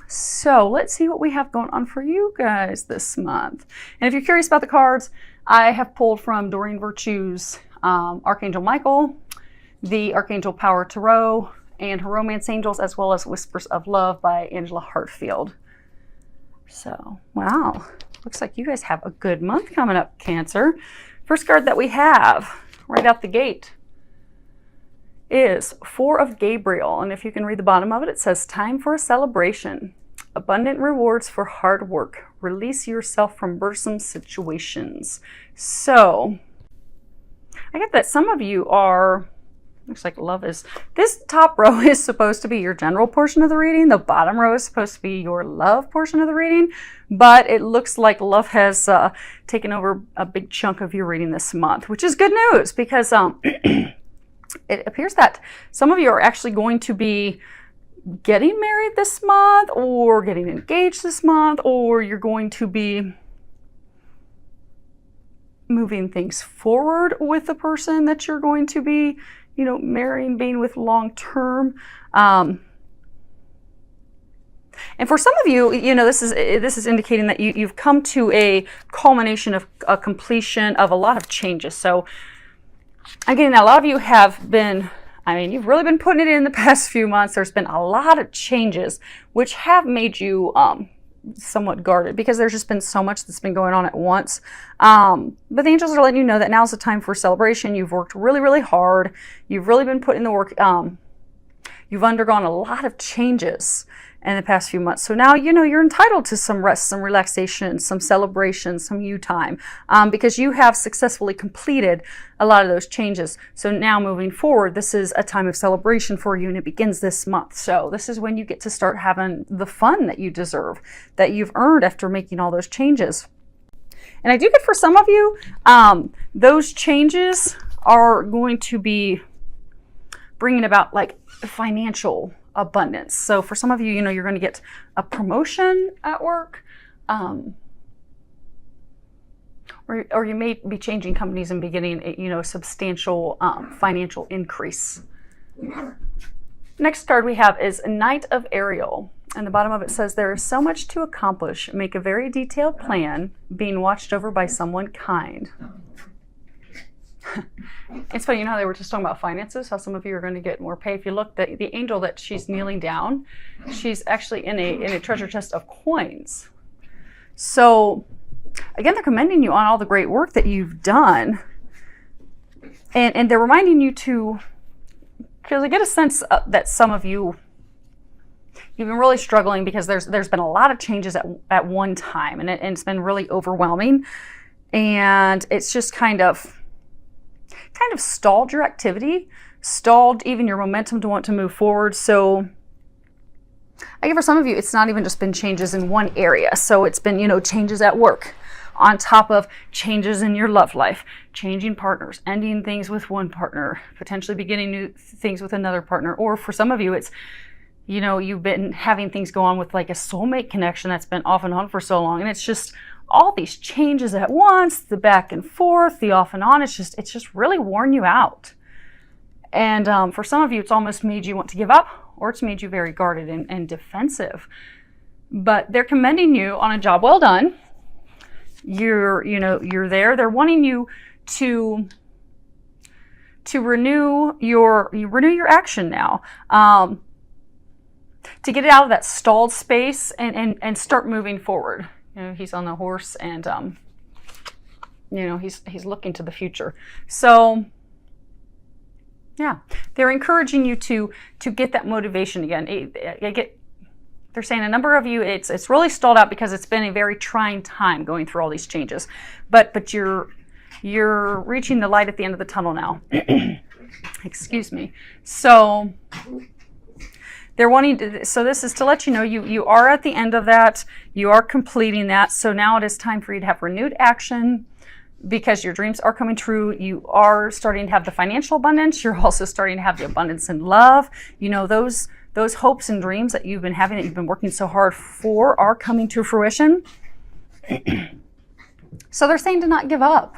So let's see what we have going on for you guys this month. And if you're curious about the cards, I have pulled from Doreen Virtue's Archangel Michael, the Archangel Power Tarot, and her Romance Angels, as well as Whispers of Love by Angela Hartfield. So, wow. Looks like you guys have a good month coming up, Cancer. First card that we have right out the gate is Four of Gabriel. And if you can read the bottom of it, it says, time for a celebration. Abundant rewards for hard work. Release yourself from burdensome situations. So, I get that some of you are, looks like love is, this top row is supposed to be your general portion of the reading. The bottom row is supposed to be your love portion of the reading. But it looks like love has taken over a big chunk of your reading this month, which is good news because it appears that some of you are actually going to be getting married this month or getting engaged this month, or you're going to be moving things forward with the person that you're going to be, you know, marrying, being with long term. And for some of you, you know, this is indicating that you've come to a culmination of a completion of a lot of changes. So I'm getting that a lot of you have been, I mean, you've really been putting it in the past few months. There's been a lot of changes which have made you somewhat guarded because there's just been so much that's been going on at once. But the angels are letting you know that now's the time for celebration. You've worked really, really hard. You've really been putting the work. You've undergone a lot of changes in the past few months. So now, you know, you're entitled to some rest, some relaxation, some celebration, some you time, because you have successfully completed a lot of those changes. So now moving forward, this is a time of celebration for you, and it begins this month. So this is when you get to start having the fun that you deserve, that you've earned after making all those changes. And I do get for some of you, those changes are going to be bringing about like financial abundance. So for some of you, you know, you're going to get a promotion at work, or you may be changing companies and be getting a, you know, substantial financial increase. Next card we have is Knight of Ariel. And the bottom of it says, there is so much to accomplish. Make a very detailed plan, being watched over by someone kind. It's funny, you know how they were just talking about finances, how some of you are going to get more pay. If you look, the angel that she's kneeling down, she's actually in a treasure chest of coins. So again, they're commending you on all the great work that you've done. And they're reminding you to, because I get a sense that some of you, you've been really struggling because there's been a lot of changes at one time, and it's been really overwhelming. And it's just kind of stalled your activity, stalled even your momentum to want to move forward. So I think for some of you, it's not even just been changes in one area. So it's been, you know, changes at work on top of changes in your love life, changing partners, ending things with one partner, potentially beginning new things with another partner. Or for some of you, it's, you know, you've been having things go on with like a soulmate connection that's been off and on for so long. And it's just all these changes at once, the back and forth, the off and on, it's just really worn you out. And for some of you, it's almost made you want to give up, or it's made you very guarded and defensive. But they're commending you on a job well done. You're there. They're wanting you to renew your action now. To get it out of that stalled space and start moving forward. You know, he's on the horse, and you know, he's looking to the future. So yeah, they're encouraging you to get that motivation again. They're saying a number of you, it's really stalled out because it's been a very trying time going through all these changes. But you're reaching the light at the end of the tunnel now. Excuse me. So they're wanting to, so this is to let you know you are at the end of that. You are completing that. So now it is time for you to have renewed action because your dreams are coming true. You are starting to have the financial abundance. You're also starting to have the abundance in love. You know, those hopes and dreams that you've been having, that you've been working so hard for, are coming to fruition. So they're saying to not give up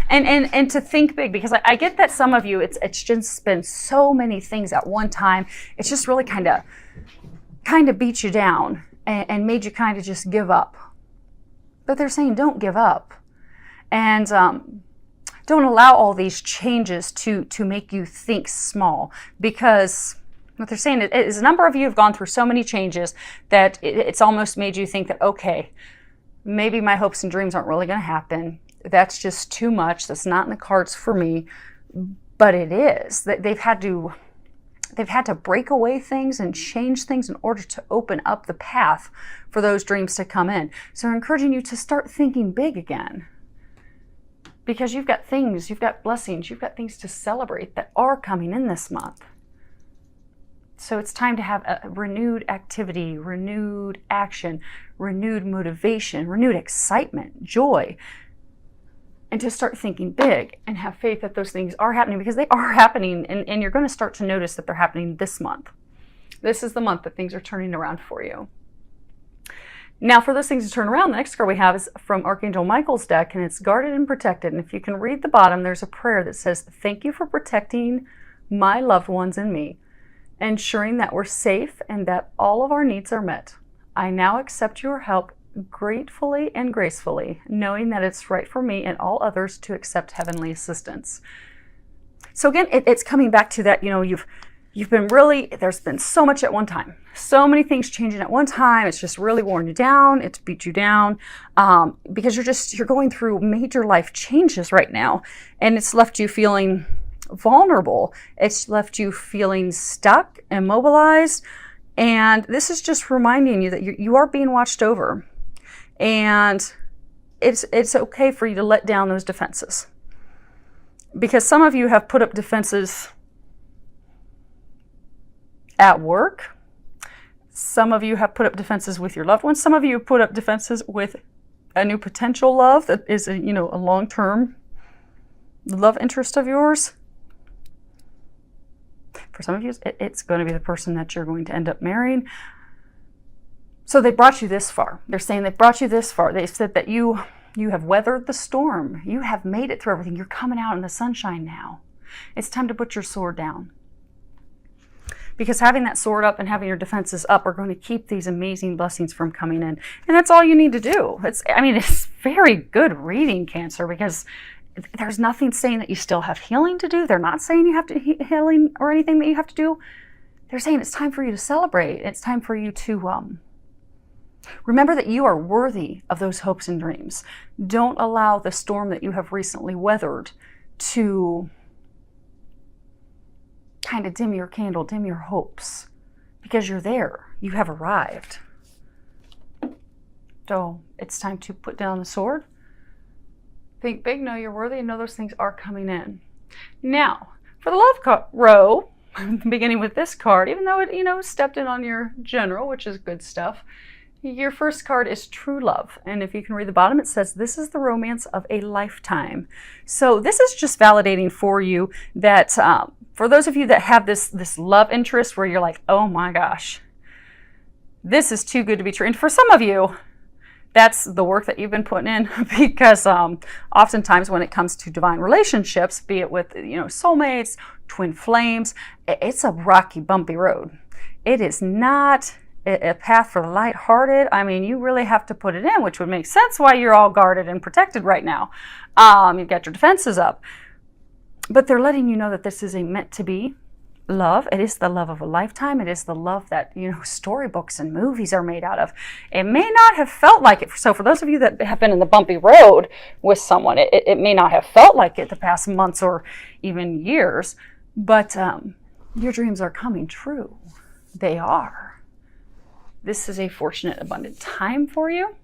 and to think big, because I get that some of you, it's just been so many things at one time. It's just really kind of beat you down. and made you kind of just give up. But they're saying don't give up. And don't allow all these changes to make you think small, because what they're saying is a number of you have gone through so many changes that it's almost made you think that, okay, maybe my hopes and dreams aren't really going to happen. That's just too much. That's not in the cards for me. But it is. They've had to break away things and change things in order to open up the path for those dreams to come in. So I'm encouraging you to start thinking big again. Because you've got things, you've got blessings, you've got things to celebrate that are coming in this month. So it's time to have a renewed activity, renewed action, renewed motivation, renewed excitement, joy, and to start thinking big and have faith that those things are happening, because they are happening, and you're going to start to notice that they're happening this month. This is the month that things are turning around for you. Now, for those things to turn around, the next card we have is from Archangel Michael's deck, and it's guarded and protected. And if you can read the bottom, there's a prayer that says, "Thank you for protecting my loved ones and me, ensuring that we're safe and that all of our needs are met. I now accept your help gratefully and gracefully, knowing that it's right for me and all others to accept heavenly assistance." So again, it's coming back to that, you've been really, there's been so much at one time. So many things changing at one time. It's just really worn you down. It's beat you down because you're going through major life changes right now. And it's left you feeling vulnerable. It's left you feeling stuck, immobilized. And this is just reminding you that you are being watched over. And it's okay for you to let down those defenses. Because some of you have put up defenses at work. Some of you have put up defenses with your loved ones. Some of you have put up defenses with a new potential love that is a long-term love interest of yours. For some of you, it's going to be the person that you're going to end up marrying. So they brought you this far. They're saying they brought you this far. They said that you have weathered the storm. You have made it through everything. You're coming out in the sunshine now. It's time to put your sword down. Because having that sword up and having your defenses up are going to keep these amazing blessings from coming in. And that's all you need to do. It's very good reading, Cancer, because there's nothing saying that you still have healing to do. They're not saying you have to healing or anything that you have to do. They're saying it's time for you to celebrate. It's time for you to remember that you are worthy of those hopes and dreams. Don't allow the storm that you have recently weathered to kind of dim your candle, dim your hopes, because you're there. You have arrived. So it's time to put down the sword. Think big, know you're worthy, and know those things are coming in. Now, for the love row, beginning with this card, even though it, stepped in on your general, which is good stuff, your first card is true love. And if you can read the bottom, it says, this is the romance of a lifetime. So this is just validating for you that for those of you that have this love interest where you're like, oh my gosh, this is too good to be true. And for some of you, that's the work that you've been putting in, because oftentimes when it comes to divine relationships, be it with soulmates, twin flames, it's a rocky, bumpy road. It is not a path for the lighthearted. You really have to put it in, which would make sense why you're all guarded and protected right now. You've got your defenses up. But they're letting you know that this is a meant to be love. It is the love of a lifetime. It is the love that, storybooks and movies are made out of. It may not have felt like it. So for those of you that have been in the bumpy road with someone, it may not have felt like it the past months or even years, but your dreams are coming true. They are. This is a fortunate, abundant time for you.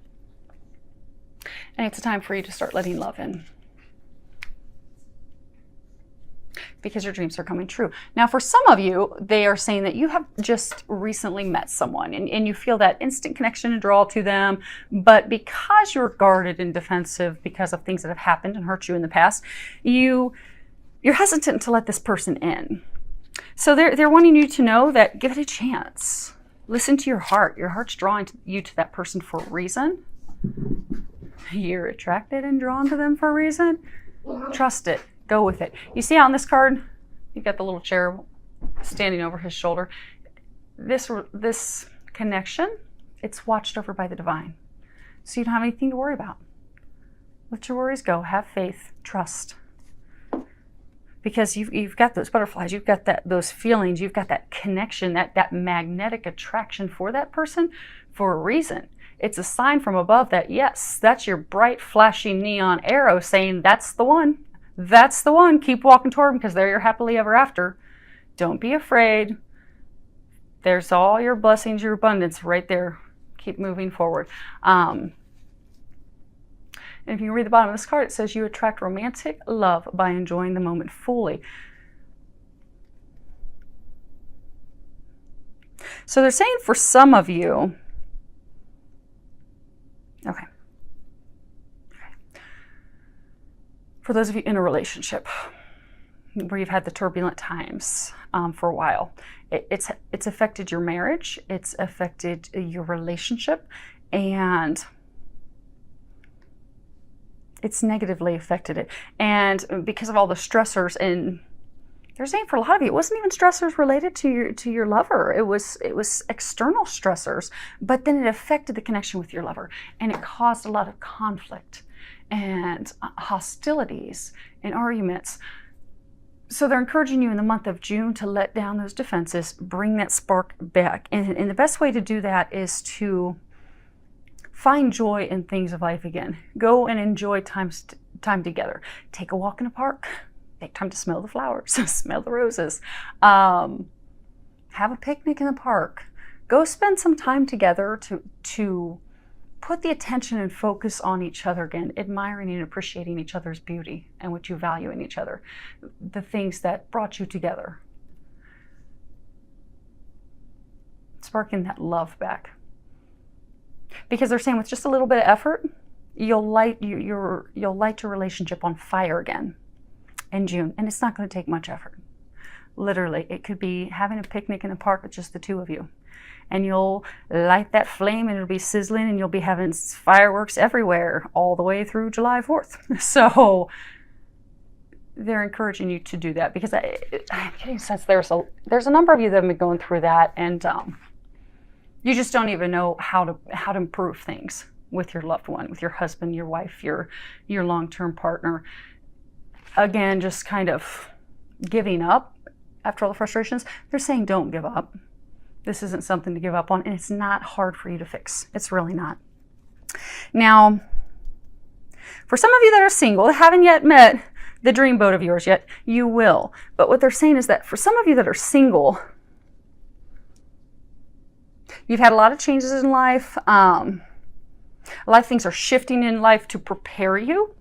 And it's a time for you to start letting love in, because your dreams are coming true. Now, for some of you, they are saying that you have just recently met someone and you feel that instant connection and draw to them, but because you're guarded and defensive because of things that have happened and hurt you in the past, you're hesitant to let this person in. So they're wanting you to know that give it a chance. Listen to your heart. Your heart's drawing you to that person for a reason. You're attracted and drawn to them for a reason. Trust it. Go with it. You see on this card, you've got the little cherub standing over his shoulder. This connection It's watched over by the divine. So you don't have anything to worry about. Let your worries go. Have faith. Trust. Because you've got those butterflies. You've got those feelings. You've got that connection, that magnetic attraction for that person for a reason. It's a sign from above that, yes, that's your bright, flashing neon arrow saying, that's the one. That's the one. Keep walking toward them because they're your happily ever after. Don't be afraid. There's all your blessings, your abundance right there. Keep moving forward. And if you read the bottom of this card, it says you attract romantic love by enjoying the moment fully. So they're saying for some of you, okay. For those of you in a relationship where you've had the turbulent times for a while, it's affected your marriage, it's affected your relationship, and it's negatively affected it. And because of all the stressors, and they're saying for a lot of you, it wasn't even stressors related to your lover. It was external stressors, but then it affected the connection with your lover, and it caused a lot of conflict and hostilities and arguments. So they're encouraging you in the month of June to let down those defenses, bring that spark back. And the best way to do that is to find joy in things of life again. Go and enjoy time together. Take a walk in a park. Take time to smell the flowers, smell the roses. Have a picnic in the park. Go spend some time together to put the attention and focus on each other again, admiring and appreciating each other's beauty and what you value in each other, the things that brought you together. Sparking that love back. Because they're saying with just a little bit of effort, you'll light your relationship on fire again in June. And it's not going to take much effort. Literally, it could be having a picnic in a park with just the two of you. And you'll light that flame and it'll be sizzling and you'll be having fireworks everywhere all the way through July 4th. So they're encouraging you to do that because I'm getting a sense there's a number of you that have been going through that, and you just don't even know how to improve things with your loved one, with your husband, your wife, your long-term partner. Again, just kind of giving up after all the frustrations. They're saying don't give up. This isn't something to give up on, and it's not hard for you to fix. It's really not. Now, for some of you that are single, that haven't yet met the dream boat of yours yet, you will. But what they're saying is that for some of you that are single, you've had a lot of changes in life. A lot of things are shifting in life to prepare you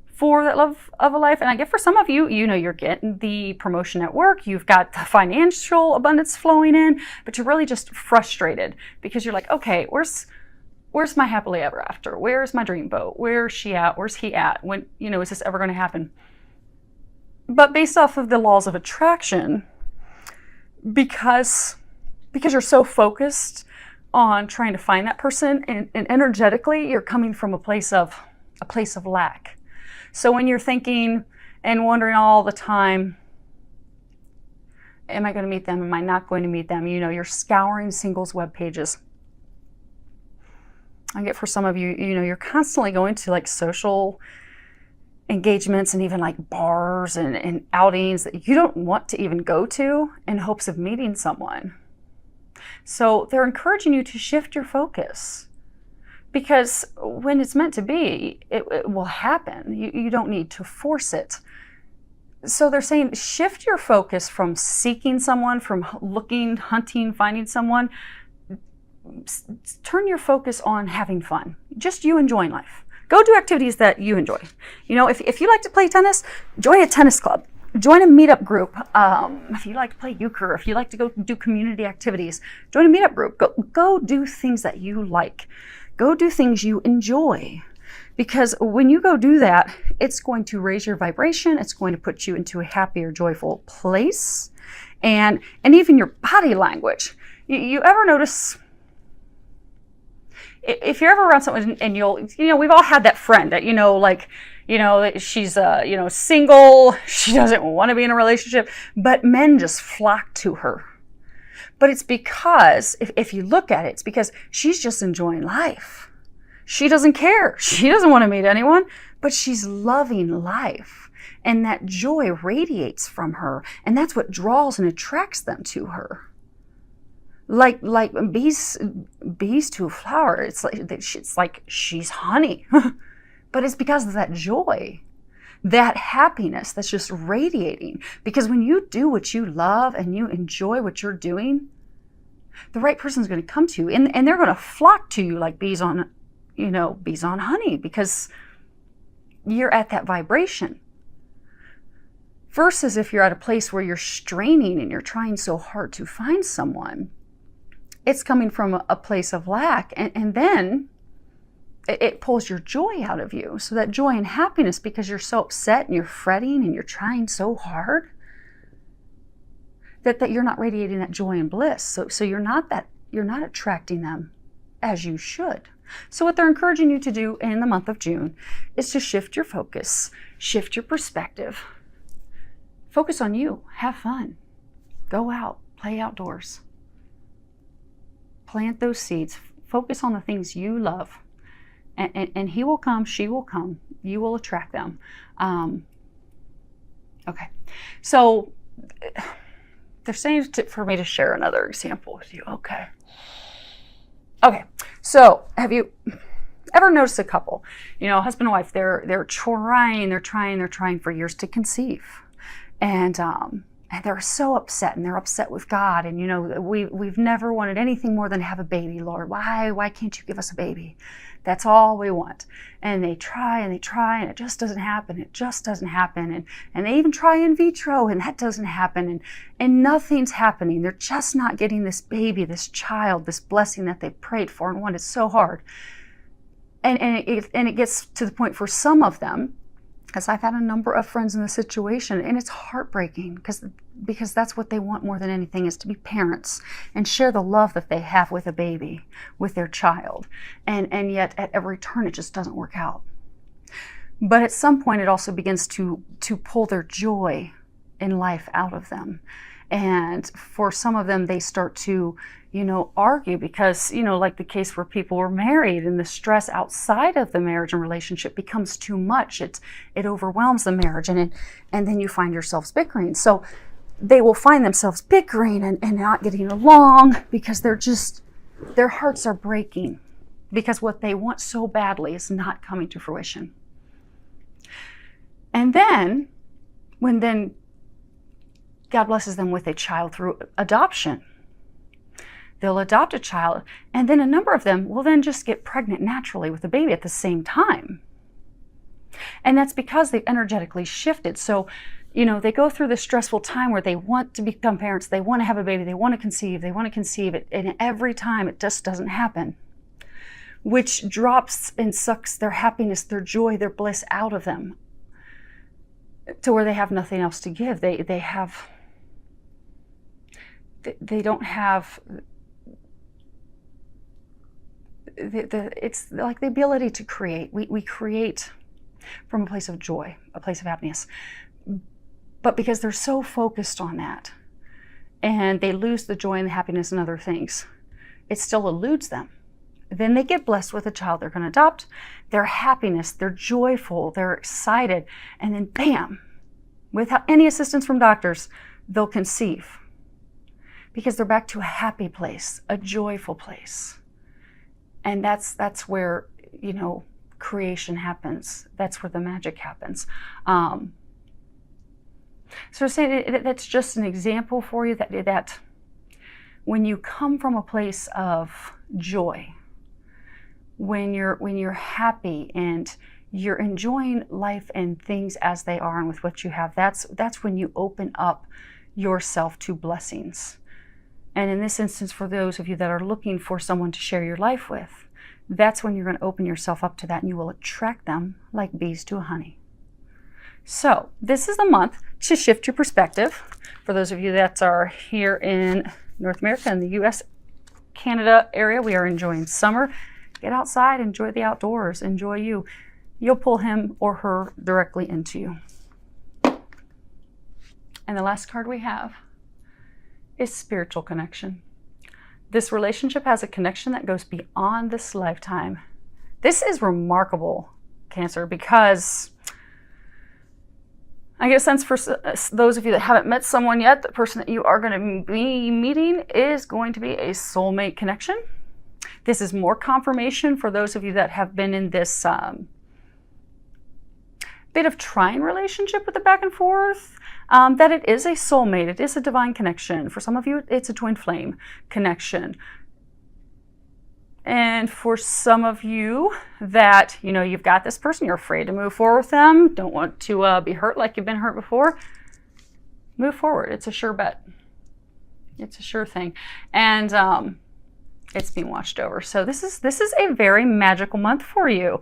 for that love of a life. And I get for some of you, you're getting the promotion at work, you've got the financial abundance flowing in, but you're really just frustrated because you're like, okay, where's my happily ever after? Where's my dream boat? Where's she at? Where's he at? When, is this ever going to happen? But based off of the laws of attraction, because you're so focused on trying to find that person, and energetically, you're coming from a place of lack. So when you're thinking and wondering all the time, am I going to meet them? Am I not going to meet them? You're scouring singles web pages. I get for some of you, you're constantly going to like social engagements and even like bars and outings that you don't want to even go to in hopes of meeting someone. So they're encouraging you to shift your focus. Because when it's meant to be, it will happen. You don't need to force it. So they're saying shift your focus from seeking someone, from looking, hunting, finding someone. Turn your focus on having fun. Just you enjoying life. Go do activities that you enjoy. If you like to play tennis, join a tennis club. Join a meetup group. If you like to play euchre, if you like to go do community activities, join a meetup group. Go do things that you like. Go do things you enjoy, because when you go do that, it's going to raise your vibration. It's going to put you into a happier, joyful place, and even your body language. You ever notice if you're ever around someone and we've all had that friend that she's single, she doesn't want to be in a relationship, but men just flock to her But it's because, if you look at it, it's because she's just enjoying life. She doesn't care. She doesn't want to meet anyone, but she's loving life. And that joy radiates from her. And that's what draws and attracts them to her. Like bees to a flower. It's like she's honey. But it's because of that joy, that happiness that's just radiating. Because when you do what you love and you enjoy what you're doing, the right person's going to come to you, and they're going to flock to you like bees on honey, because you're at that vibration. Versus if you're at a place where you're straining and you're trying so hard to find someone, it's coming from a place of lack, and then it pulls your joy out of you. So that joy and happiness, because you're so upset and you're fretting and you're trying so hard, that you're not radiating that joy and bliss. So you're not attracting them as you should. So what they're encouraging you to do in the month of June is to shift your focus, shift your perspective. Focus on you. Have fun. Go out. Play outdoors. Plant those seeds. Focus on the things you love. And he will come, she will come. You will attract them. Okay. So they're saying for me to share another example with you. Okay. So have you ever noticed a couple, husband and wife, they're trying for years to conceive. And they're so upset, and they're upset with God. And, we've never wanted anything more than to have a baby, Lord. Why can't you give us a baby? That's all we want. And they try, and it just doesn't happen. It just doesn't happen. And they even try in vitro, and that doesn't happen. And nothing's happening. They're just not getting this baby, this child, this blessing that they prayed for and wanted so hard. And it gets to the point for some of them, because I've had a number of friends in this situation, and it's heartbreaking because that's what they want more than anything, is to be parents and share the love that they have with a baby, with their child. And yet at every turn it just doesn't work out. But at some point it also begins to pull their joy in life out of them. And for some of them, they start to argue because, like the case where people were married, and the stress outside of the marriage and relationship becomes too much. It overwhelms the marriage, and then you find yourselves bickering. So they will find themselves bickering and not getting along because their hearts are breaking because what they want so badly is not coming to fruition. And then, when God blesses them with a child through adoption, they'll adopt a child, and then a number of them will then just get pregnant naturally with a baby at the same time. And that's because they've energetically shifted. So, they go through this stressful time where they want to become parents, they want to have a baby, they want to conceive it, and every time it just doesn't happen, which drops and sucks their happiness, their joy, their bliss out of them to where they have nothing else to give. They don't have it's like the ability to create. We create from a place of joy, a place of happiness. But because they're so focused on that, and they lose the joy and the happiness in other things, it still eludes them. Then they get blessed with a child they're going to adopt. Their happiness, they're joyful, they're excited, and then bam, without any assistance from doctors, they'll conceive. Because they're back to a happy place, a joyful place. And that's where, creation happens. That's where the magic happens. So say that's just an example for you that when you come from a place of joy, when you're happy and you're enjoying life and things as they are and with what you have, that's when you open up yourself to blessings. And in this instance, for those of you that are looking for someone to share your life with, that's when you're going to open yourself up to that, and you will attract them like bees to honey. So this is the month to shift your perspective. For those of you that are here in North America and the US, Canada area, we are enjoying summer. Get outside, enjoy the outdoors, enjoy you. You'll pull him or her directly into you. And the last card we have is spiritual connection. This relationship has a connection that goes beyond this lifetime. This is remarkable, Cancer, because I get a sense for those of you that haven't met someone yet, the person that you are going to be meeting is going to be a soulmate connection. This is more confirmation for those of you that have been in this bit of trying relationship with the back and forth, that it is a soulmate. It is a divine connection. For some of you, it's a twin flame connection. And for some of you that, you know, you've got this person, you're afraid to move forward with them, don't want to be hurt like you've been hurt before, move forward. It's a sure bet. It's a sure thing. And it's being watched over. So this is a very magical month for you.